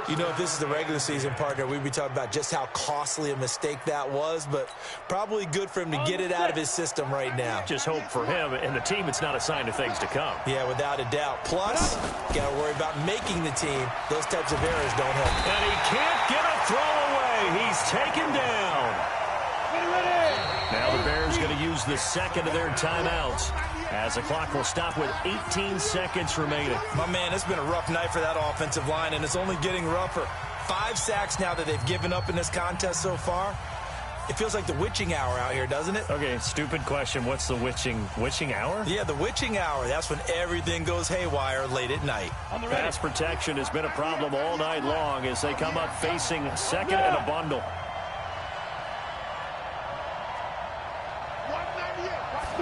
You know, if this is the regular season, partner, we'd be talking about just how costly a mistake that was, but probably good for him to get it out of his system right now. Just hope for him and the team it's not a sign of things to come. Yeah, without a doubt. Plus, got to worry about making the team. Those types of errors don't help. And he can't get a throw away. He's taken down. Now the Bears going to use the second of their timeouts as the clock will stop with 18 seconds remaining. My man, it's been a rough night for that offensive line, and it's only getting rougher. 5 sacks now that they've given up in this contest so far. It feels like the witching hour out here, doesn't it? Okay, stupid question. What's the witching hour? Yeah, the witching hour. That's when everything goes haywire late at night. Pass protection has been a problem all night long as they come up facing second and a bundle.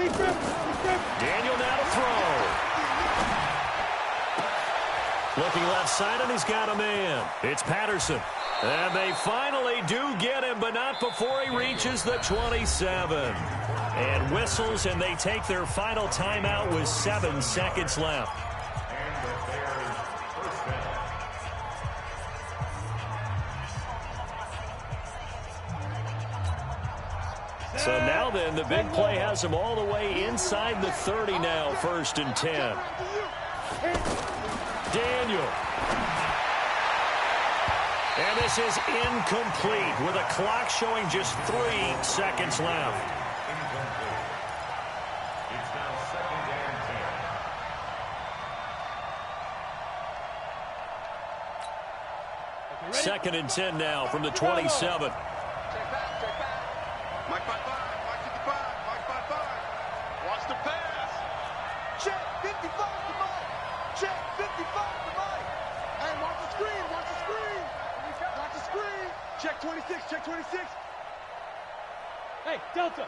Daniel now to throw. Looking left side, and he's got a man. It's Patterson. And they finally do get him, but not before he reaches the 27. And whistles, and they take their final timeout with 7 seconds left. So now then, the big play has them all the way inside the 30 now, 1st and 10. Daniel. And this is incomplete with a clock showing just 3 seconds left. It's now 2nd and 10. 2nd and 10 now from the 27. Mike 5-5, Mike 55, Mike 5-5. Watch the pass. Check 55 to Mike. Check 55 to Mike. Hey, watch the screen, watch the screen. Watch the screen. Check 26, check 26. Hey, Delta.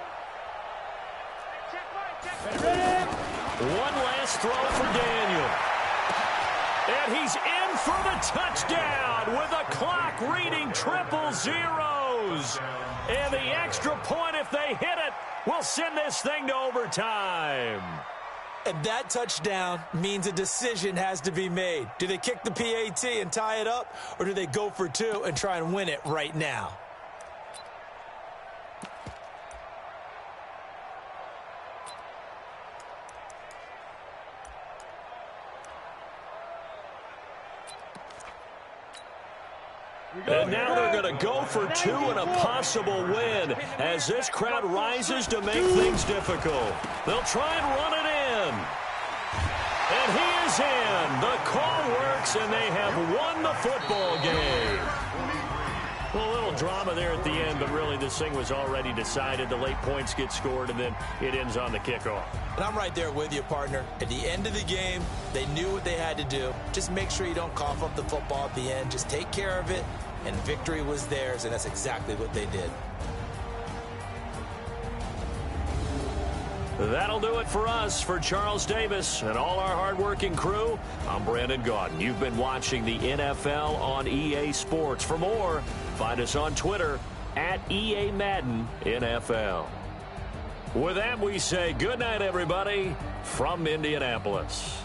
Check Mike, check. Ready? One last throw for Daniel. And he's in for the touchdown with a clock reading triple zeros. And the extra point, if they hit it, will send this thing to overtime. And that touchdown means a decision has to be made. Do they kick the PAT and tie it up, or do they go for 2 and try and win it right now? And now they're going to go for 2 and a possible win as this crowd rises to make things difficult. They'll try and run it in. And he is in. The call works, and they have won the football game. Well, a little drama there at the end, but really this thing was already decided. The late points get scored, and then it ends on the kickoff. And I'm right there with you, partner. At the end of the game, they knew what they had to do. Just make sure you don't cough up the football at the end. Just take care of it, and victory was theirs, and that's exactly what they did. That'll do it for us. For Charles Davis and all our hardworking crew, I'm Brandon Gaudin. You've been watching the NFL on EA Sports. For more, find us on Twitter at EA Madden NFL. With that, we say good night, everybody, from Indianapolis.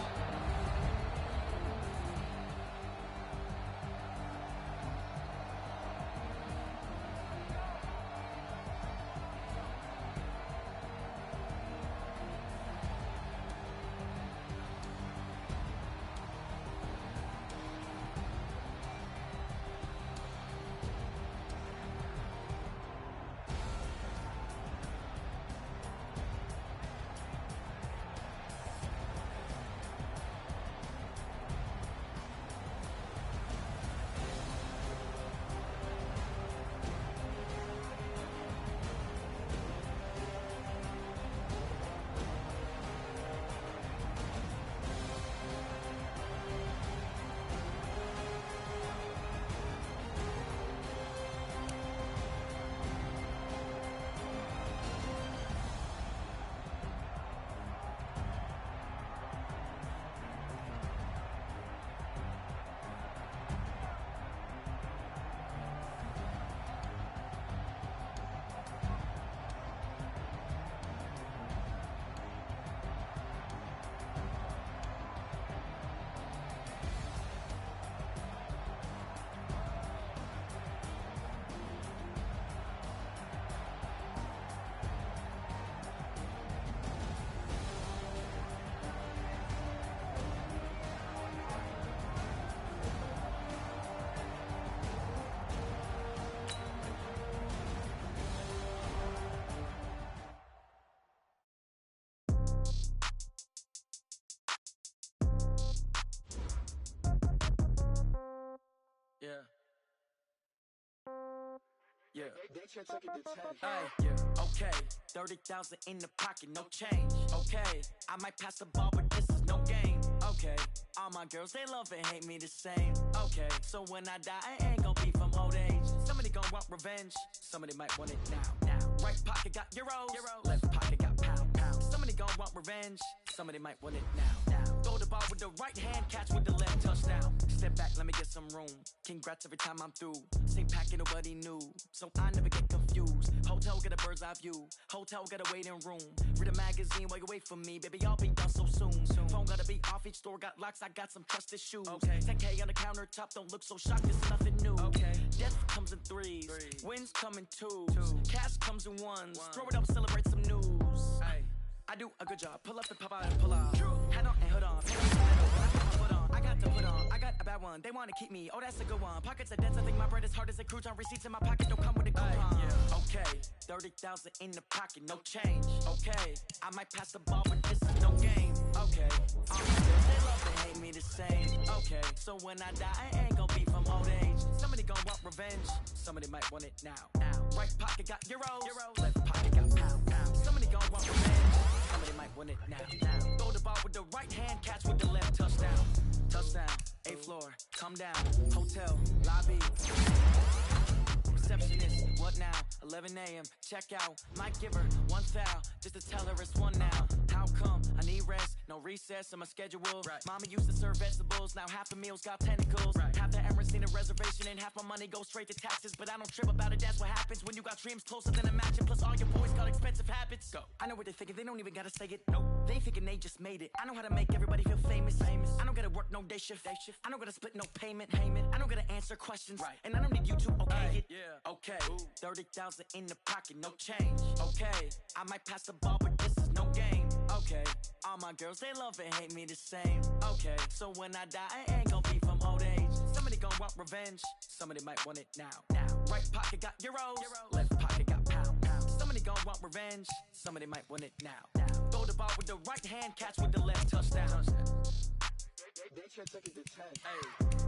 Yeah. Hey, okay. 30,000 in the pocket, no change. Okay, I might pass the ball, but this is no game. Okay, all my girls, they love and hate me the same. Okay, so when I die, I ain't gonna be from old age. Somebody gonna want revenge. Somebody might want it now. Right pocket got euros. Left pocket got pound. Somebody gon' want revenge. Somebody might want it now. Throw the ball with the right hand, catch with the left, touchdown. Step back, let me get some room. Congrats every time I'm through. Same pack and nobody knew, so I never get confused. Hotel get a bird's eye view. Hotel got a waiting room. Read a magazine while you wait for me, baby. I'll be done so soon. Phone gotta be off, each store got locks. I got some trusted shoes. Okay. 10K on the countertop, don't look so shocked. It's nothing new. Okay. Death comes in threes. Wins come in twos. Cash comes in ones. Throw it up, celebrate some news. Ay. I do a good job. Pull up and pop out and pull out. Head on and hood on. I got to put on. I got a bad one. They want to keep me. Oh, that's a good one. Pockets are dense. I think my bread is hard as a crouton. Receipts in my pocket don't come with a coupon. Okay. 30,000 in the pocket. No change. Okay. I might pass the ball, but this is no game. Okay. All my girls, they love and hate me the same. Okay. So when I die, I ain't gonna be from old age. Somebody gonna want revenge. Somebody might want it now. Right pocket got euros. Left pocket got pounds. Somebody gonna want revenge. Somebody might win it now. Throw the ball with the right hand, catch with the left, touchdown. Touchdown, 8th floor, come down. Hotel, lobby. Receptionist, what now? 11 a.m., check out. Might give her one foul, just to tell her it's one now. How come? I need rest, no recess in my schedule. Right. Mama used to serve vegetables, now half the meals got tentacles. Right. Half the Emirates need a reservation and half my money goes straight to taxes. But I don't trip about it, that's what happens when you got dreams closer than a match. And plus all your boys got expensive habits. Go. I know what they're thinking, they don't even gotta say it. Nope. They ain't thinking they just made it. I know how to make everybody feel famous. I don't gotta work no day shift. I don't gotta split no payment. I don't gotta answer questions. Right. And I don't need you to okay it. Yeah. Okay. 30,000 in the pocket, no change. Okay. I might pass the ball, but this is no game. Okay. All my girls, they love and hate me the same. Okay. So when I die, I ain't gonna be from old age. Somebody gonna want revenge. Somebody might want it now. Right pocket got euros. Left pocket got pounds. Somebody gonna want revenge. Somebody might want it now. Throw the ball with the right hand, catch with the left, touchdown. They can't take it to 10. Hey.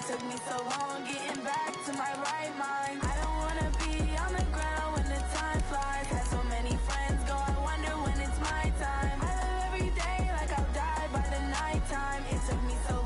Took me so long getting back to my right mind. I don't wanna be on the ground when the time flies. Had so many friends go, I wonder when it's my time. I live every day like I'll die by the nighttime. It took me so